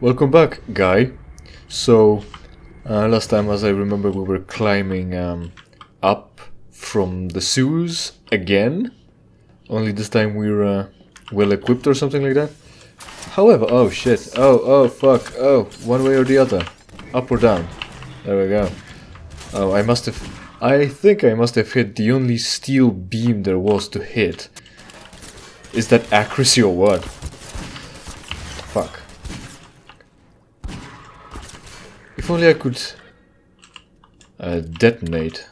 Welcome back, guy. So, last time, as I remember, we were climbing up from the sewers again. Only this time we're well equipped or something like that. However, oh shit, oh fuck, oh, one way or the other. Up or down. There we go. Oh, I think I must have hit the only steel beam there was to hit. Is that accuracy or what? Fuck. If only I could detonate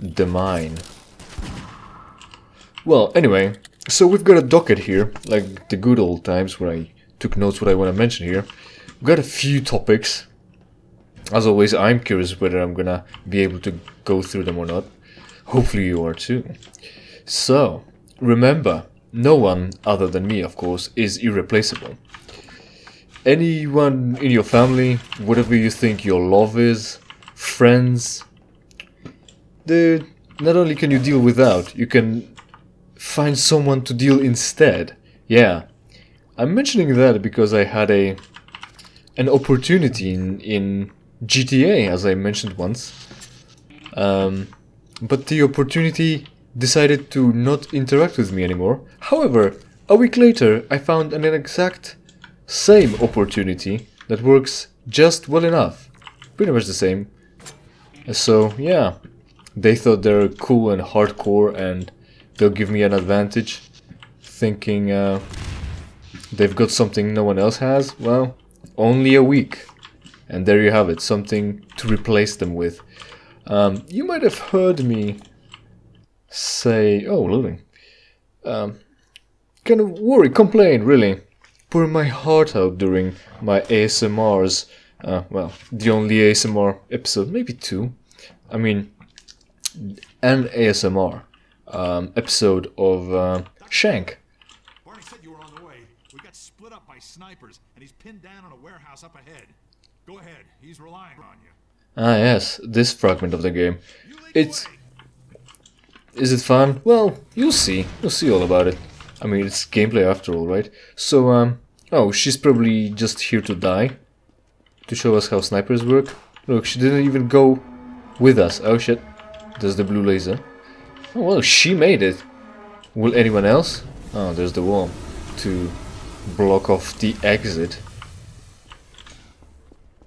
the mine. Well, anyway, so we've got a docket here, like the good old times where I took notes what I want to mention here. We've got a few topics. As always, I'm curious whether I'm gonna be able to go through them or not. Hopefully you are too. So, remember, no one other than me, of course, is irreplaceable. Anyone in your family, whatever you think your love is, friends, not only can you deal without, you can find someone to deal instead. Yeah, I'm mentioning that because I had an opportunity in GTA, as I mentioned once. But the opportunity decided to not interact with me anymore. However, a week later, I found an exact same opportunity that works just well enough. Pretty much the same. So, yeah. They thought they're cool and hardcore and they'll give me an advantage. Thinking they've got something no one else has. Well, only a week. And there you have it. Something to replace them with. You might have heard me say... Oh, loading. Kind of worry, complain, really. Pouring my heart out during my ASMRs. Well, the only ASMR episode, maybe two. I mean, an ASMR episode of Shank. Barney said you were on the way. We got split up by snipers, and he's pinned down on a warehouse up ahead. Go ahead, he's relying on you. Ah, yes, this fragment of the game. Is it fun? Well, you'll see. You'll see all about it. I mean, it's gameplay after all, right? So, oh, she's probably just here to die. To show us how snipers work. Look, she didn't even go with us. Oh shit. There's the blue laser. Oh, well, she made it. Will anyone else? Oh, there's the wall to block off the exit.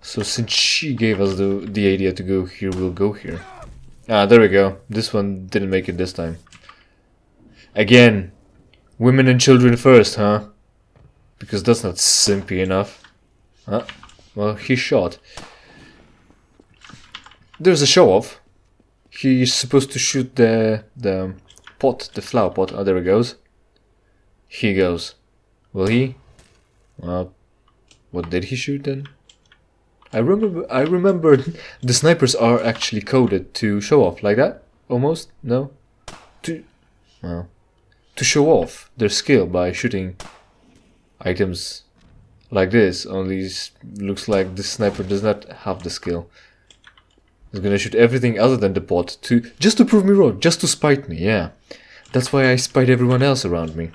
So since she gave us the idea to go here, we'll go here. Ah, there we go. This one didn't make it this time. Again. Women and children first, huh? Because that's not simpy enough. Huh? Well, he shot. There's a show-off. He's supposed to shoot the pot, the flower pot. Oh, there he goes. He goes. Will he? Well, what did he shoot then? I remember the snipers are actually coded to show off like that. Almost? No? Well. To show off their skill by shooting items like this, only looks like the sniper does not have the skill. He's gonna shoot everything other than the pot just to prove me wrong, just to spite me, yeah. That's why I spite everyone else around me.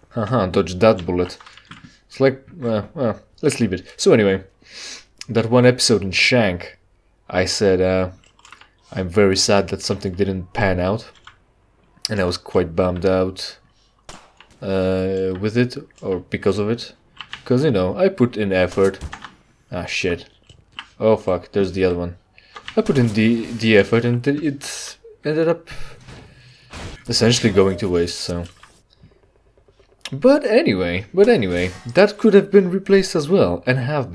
Haha, dodge that bullet. It's like, well, let's leave it. So anyway, that one episode in Shank, I said I'm very sad that something didn't pan out. And I was quite bummed out with it, or because of it. Because, you know, I put in effort. Ah, shit. Oh, fuck, there's the other one. I put in the effort and it ended up essentially going to waste, so... But anyway, that could have been replaced as well, and has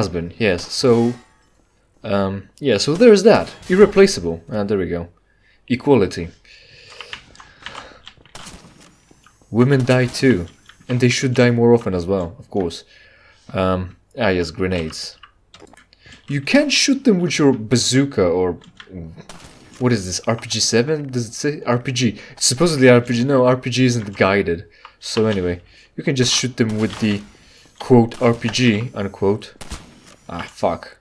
been, yes. So, yeah, so there's that. Irreplaceable. Ah, there we go. Equality. Women die too, and they should die more often as well, of course. Yes, grenades. You can't shoot them with your bazooka or... What is this, RPG-7? Does it say RPG? It's supposedly RPG. No, RPG isn't guided. So anyway, you can just shoot them with the, quote, RPG, unquote. Ah, fuck.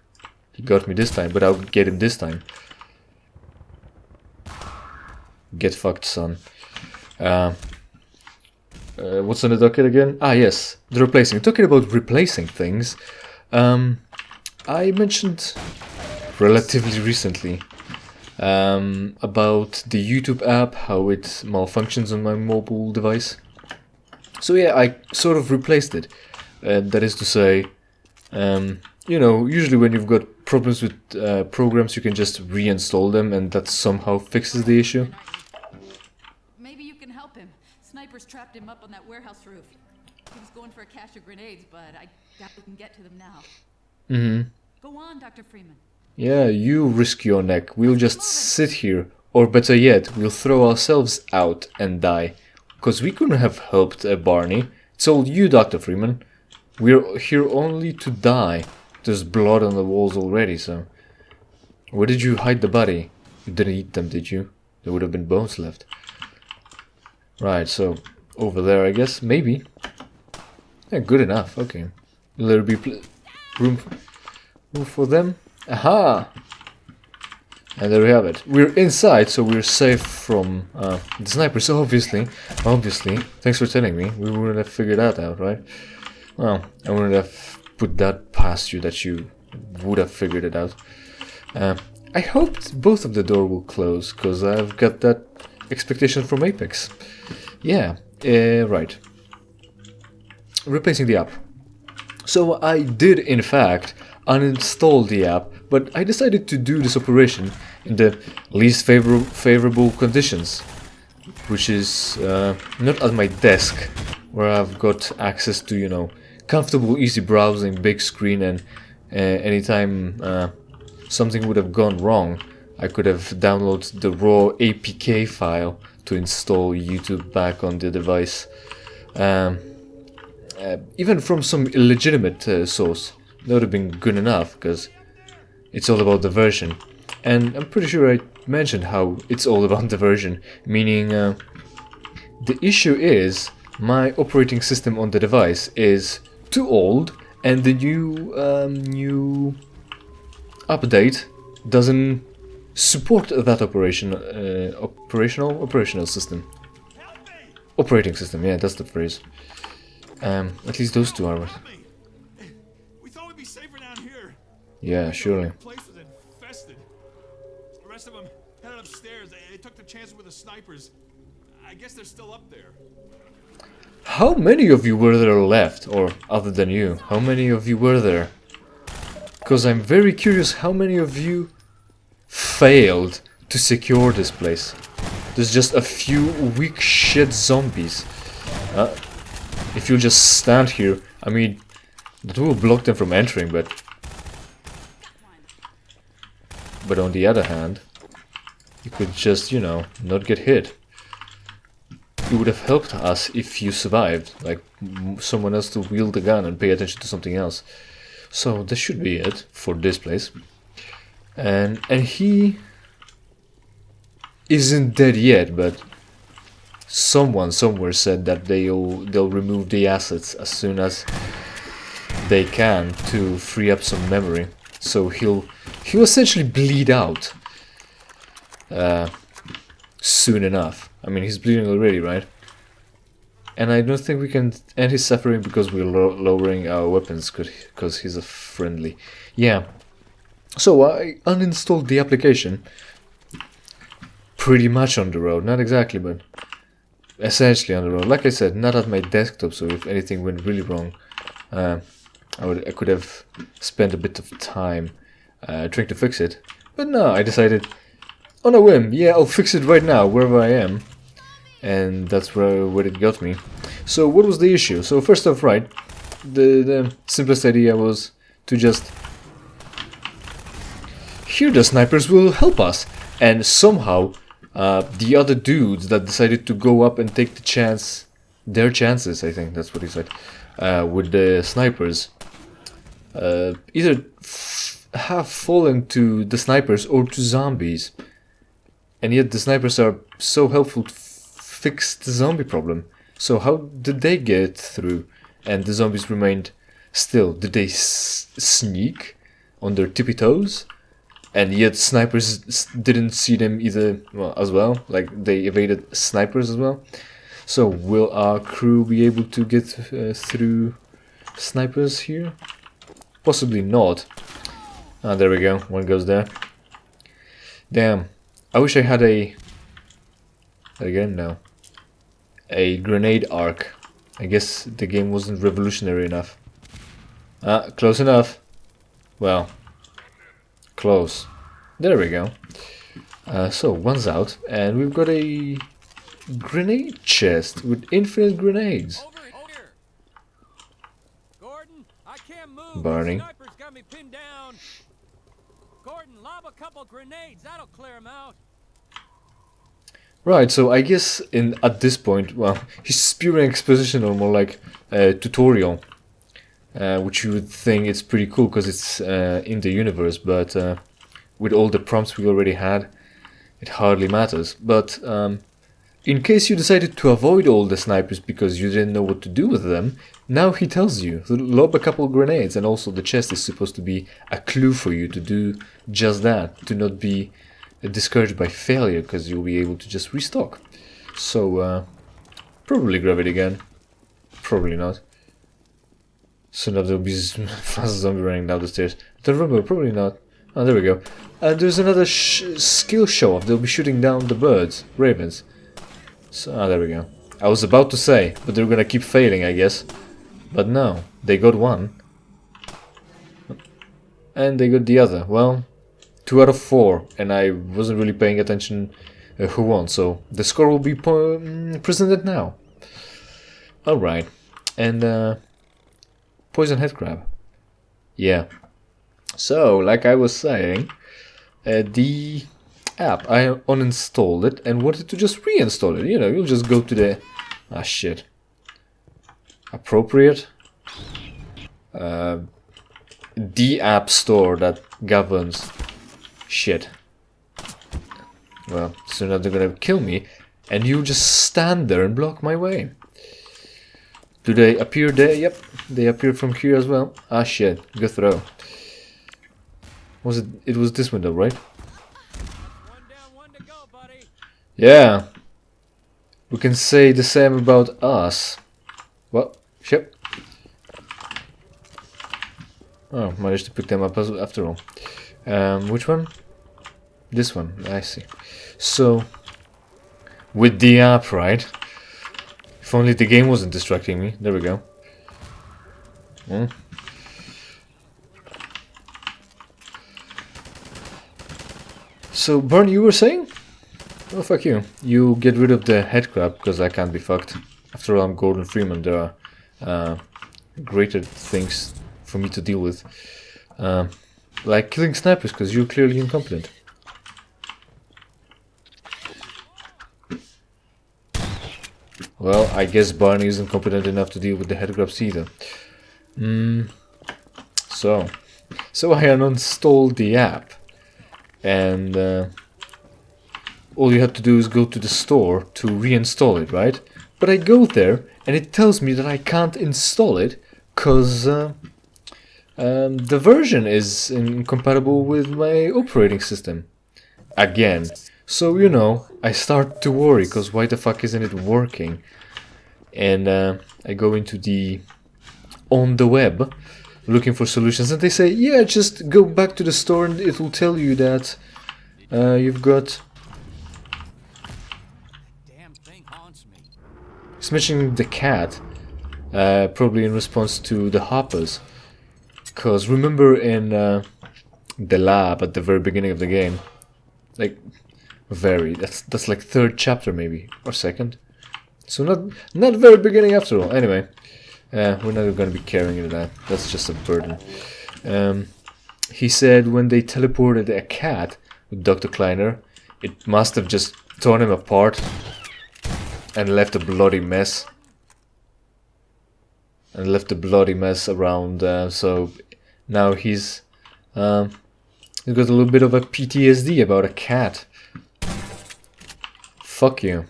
He got me this time, but I'll get him this time. Get fucked, son. what's on the docket again? Ah, yes, the replacing. Talking about replacing things, I mentioned relatively recently about the YouTube app, how it malfunctions on my mobile device. So yeah, I sort of replaced it. That is to say, you know, usually when you've got problems with programs, you can just reinstall them, and that somehow fixes the issue. Maybe you can help him. Snipers trapped him up on that warehouse roof. He was going for a cache of grenades, but I doubt we can get to them now. Mm-hmm. Go on, Dr. Freeman. Yeah, you risk your neck. We'll just sit here, or better yet, we'll throw ourselves out and die. Because we couldn't have helped Barney. It's all you, Dr. Freeman. We're here only to die. There's blood on the walls already, so... Where did you hide the body? You didn't eat them, did you? There would have been bones left. Right, so... Over there, I guess? Maybe. Yeah, good enough, okay. Will there be room for them? Aha! And there we have it. We're inside, so we're safe from the snipers, obviously. Obviously. Thanks for telling me. We wouldn't have figured that out, right? Well, I wouldn't have put that past you that you would have figured it out. I hoped both of the door will close, because I've got that expectation from Apex. Yeah, right. Replacing the app. So I did, in fact, uninstall the app, but I decided to do this operation in the least favorable conditions, which is not at my desk, where I've got access to, you know, comfortable, easy browsing, big screen, and anytime something would have gone wrong, I could have downloaded the raw APK file to install YouTube back on the device, even from some illegitimate source. That would have been good enough, because it's all about the version. And I'm pretty sure I mentioned how it's all about the version, meaning the issue is my operating system on the device is too old, and the new update doesn't support that operational system. Operating system, yeah, that's the phrase. At least those two are. We thought we'd be safer down here. Yeah, surely. The place was infested. The rest of them headed upstairs. They took the chance with the snipers. I guess they're still up there. How many of you were there left? Or, other than you, how many of you were there? Because I'm very curious how many of you failed to secure this place. There's just a few weak shit zombies. If you just stand here, I mean, that will block them from entering, but on the other hand, you could just, you know, not get hit. It would have helped us if you survived, like someone else to wield the gun and pay attention to something else. So this should be it for this place. And he isn't dead yet, but someone somewhere said that they'll remove the assets as soon as they can to free up some memory. So he'll essentially bleed out soon enough. I mean, he's bleeding already, right? And I don't think we can end his suffering because we're lowering our weapons, because he's a friendly. Yeah. So I uninstalled the application. Pretty much on the road, not exactly, but essentially on the road. Like I said, not at my desktop, so if anything went really wrong, I could have spent a bit of time trying to fix it. But no, I decided on a whim, yeah, I'll fix it right now, wherever I am. And that's where it got me. So what was the issue? So first off, right, the simplest idea was to just... Here the snipers will help us. And somehow, the other dudes that decided to go up and take their chances, I think that's what he said, with the snipers, either have fallen to the snipers or to zombies. And yet the snipers are so helpful to fix the zombie problem. So how did they get through and the zombies remained still? Did they sneak on their tippy toes? And yet snipers didn't see them either, well, as well, like they evaded snipers as well. So, will our crew be able to get through snipers here? Possibly not. Ah, there we go. One goes there. Damn. I wish I had a... Again, no. A grenade arc. I guess the game wasn't revolutionary enough. Ah, close enough. Well, close. There we go. So, one's out, and we've got a grenade chest with infinite grenades. Gordon, I can't move. Barney. Sniper's got me pinned down. Gordon, lob a couple grenades. That'll clear him out. Right, so I guess at this point, well, he's spewing exposition or more like a tutorial, which you would think it's pretty cool because it's in the universe, but with all the prompts we already had, it hardly matters. But in case you decided to avoid all the snipers because you didn't know what to do with them, now he tells you to lob a couple grenades, and also the chest is supposed to be a clue for you to do just that, to not be discouraged by failure, because you'll be able to just restock. So probably grab it again, probably not. So now there'll be fast zombie running down the stairs. Don't remember, probably not. Oh, there we go. And there's another skill show off. They'll be shooting down the birds, ravens. So there we go. I was about to say, but they're gonna keep failing, I guess. But no, they got one, and they got the other. Well, 2 out of 4, and I wasn't really paying attention who won, so the score will be presented now. Alright, and poison headcrab. Yeah. So, like I was saying, the app, I uninstalled it and wanted to just reinstall it. You know, you'll just go to the... Ah, shit. Appropriate? The app store that governs shit. Well, so now they're gonna kill me, and you just stand there and block my way. Do they appear there? Yep, they appear from here as well. Ah, shit. Good throw. Was it? It was this window, right? One down, one to go, buddy. Yeah. We can say the same about us. Well, shit. Oh, managed to pick them up after all. Which one? This one, I see. So, with the app, right? If only the game wasn't distracting me. There we go. So, Barney, you were saying? Oh, fuck you. You get rid of the headcrab, because I can't be fucked. After all, I'm Gordon Freeman. There are greater things for me to deal with. Like killing snipers, because you're clearly incompetent. Well, I guess Barney isn't competent enough to deal with the headcrabs either. So I uninstalled the app, and all you have to do is go to the store to reinstall it, right? But I go there, and it tells me that I can't install it because the version is incompatible with my operating system. Again. So, you know, I start to worry, because why the fuck isn't it working? And I go into on the web, looking for solutions, and they say, yeah, just go back to the store and it will tell you that you've got... Damn thing haunts me. It's mentioning the cat, probably in response to the hoppers. Because remember in the lab at the very beginning of the game, like... that's like 3rd chapter maybe, or 2nd. So not very beginning after all. Anyway, we're not going to be carrying into that. That's just a burden. He said when they teleported a cat with Dr. Kleiner, it must have just torn him apart and left a bloody mess. Around. So now he's got a little bit of a PTSD about a cat. Fuck you.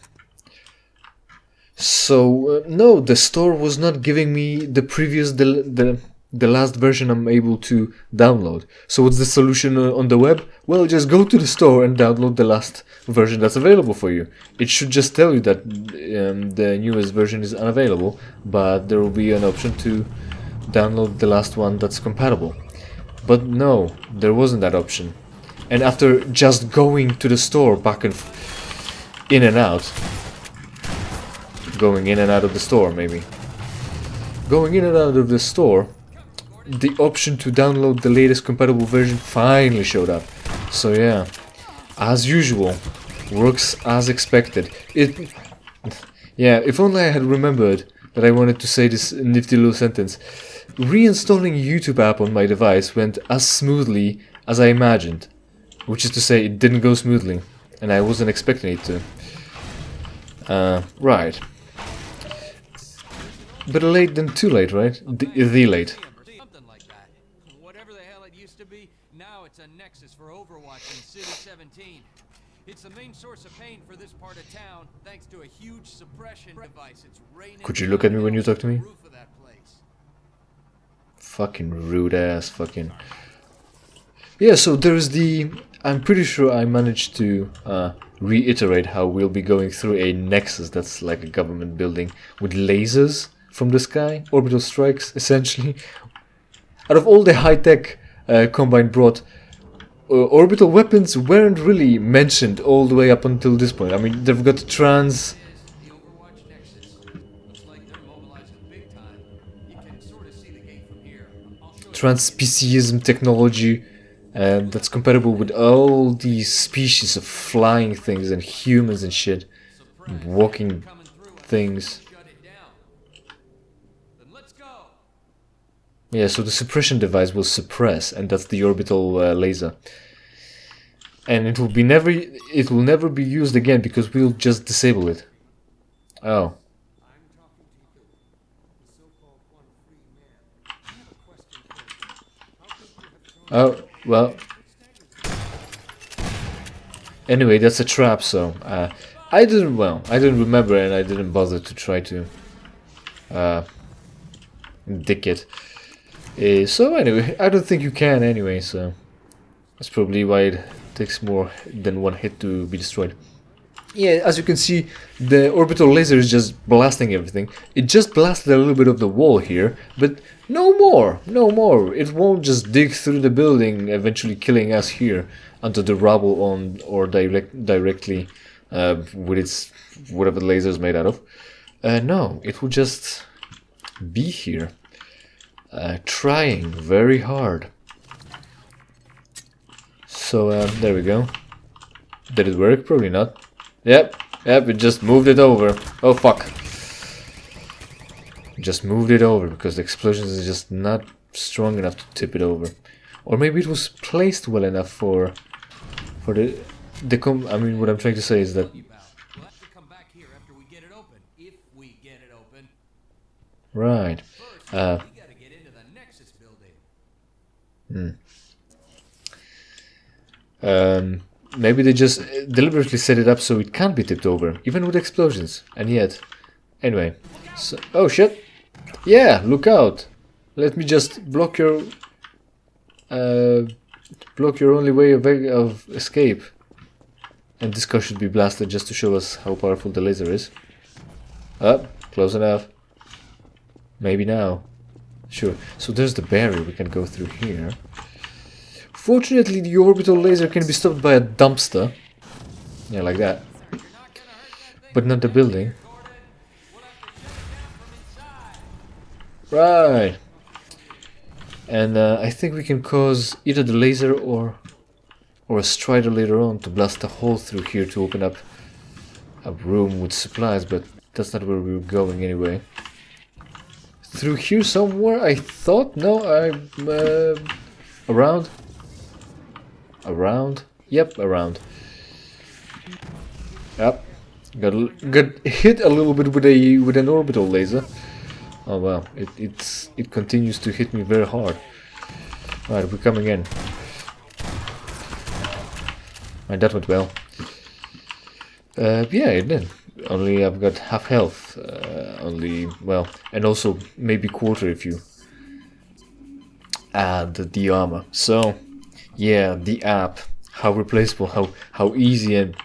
So, no, the store was not giving me the previous the last version I'm able to download. So what's the solution on the web? Well, just go to the store and download the last version that's available for you. It should just tell you that the newest version is unavailable, but there will be an option to download the last one that's compatible. But no, there wasn't that option. And after just going to the store back and in and out, going in and out of the store maybe, going in and out of the store, the option to download the latest compatible version finally showed up. So yeah, as usual, works as expected. Yeah, if only I had remembered that I wanted to say this nifty little sentence. Reinstalling YouTube app on my device went as smoothly as I imagined. Which is to say, it didn't go smoothly, and I wasn't expecting it to. Right. Better late than too late, right? The late. Something like that. Whatever the hell it used to be, now it's a nexus for Overwatch in City 17. It's the main source of pain for this part of town, thanks to a huge suppression device. It's raining. Could you look at me when you talk to me? Roof of that place. Fucking rude ass fucking. Yeah, so there's the... I'm pretty sure I managed to reiterate how we'll be going through a nexus that's like a government building with lasers from the sky, orbital strikes essentially. Out of all the high-tech Combine brought, orbital weapons weren't really mentioned all the way up until this point. I mean, they've got The Overwatch nexus. Looks like they're mobilizing big time. You can sort of see the gate from here. I'll show you. transspeciesism technology that's compatible with all these species of flying things and humans and shit, walking things. Shut it down. Then let's go. Yeah, so the suppression device will suppress, and that's the orbital laser. And it will never be used again because we'll just disable it. Oh. Oh, well. Anyway, that's a trap, so I didn't remember, and I didn't bother to try to dig it. So anyway, I don't think you can anyway, so that's probably why it takes more than one hit to be destroyed. Yeah, as you can see, the orbital laser is just blasting everything. It just blasted a little bit of the wall here, but no more, no more. It won't just dig through the building, eventually killing us here onto the rubble or directly with its whatever the laser is made out of. No, it will just be here, trying very hard. So there we go. Did it work? Probably not. Yep, it just moved it over. Oh fuck. Just moved it over because the explosions is just not strong enough to tip it over. Or maybe it was placed well enough for the I mean, what I'm trying to say is that We'll have to come back here after we get it open, if we get it open. right. First, we gotta get into the Nexus building. Maybe they just deliberately set it up so it can't be tipped over, even with explosions. And yet, anyway. So, oh shit! Yeah, look out! Let me just block your only way of escape. And this car should be blasted just to show us how powerful the laser is. Oh, close enough. Maybe now. Sure. So there's the barrier we can go through here. Fortunately, the orbital laser can be stopped by a dumpster. Yeah, like that. But not the building. Right. And I think we can cause either the laser or a strider later on to blast a hole through here to open up a room with supplies, but that's not where we were going anyway. Through here somewhere, I thought? No, I'm around. Around? Yep, around. Yep. Got hit a little bit with an orbital laser. Oh wow, it continues to hit me very hard. Alright, we're coming in. Alright, that went well. Yeah, it did. Only I've got half health. Only, well, and also maybe quarter if you add the armor. So yeah, the app, how replaceable, how easy and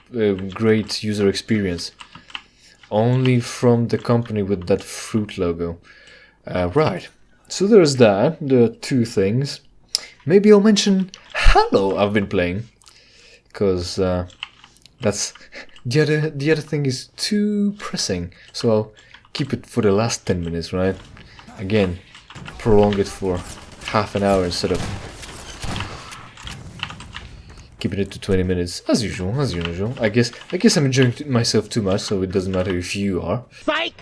great user experience. Only from the company with that fruit logo. Right, so there's that, the two things. Maybe I'll mention Halo I've been playing, because that's the other thing is too pressing, so I'll keep it for the last 10 minutes, right? Again, prolong it for half an hour instead of keeping it to 20 minutes, as usual. I guess I'm enjoying myself too much, so it doesn't matter if you are. Psych!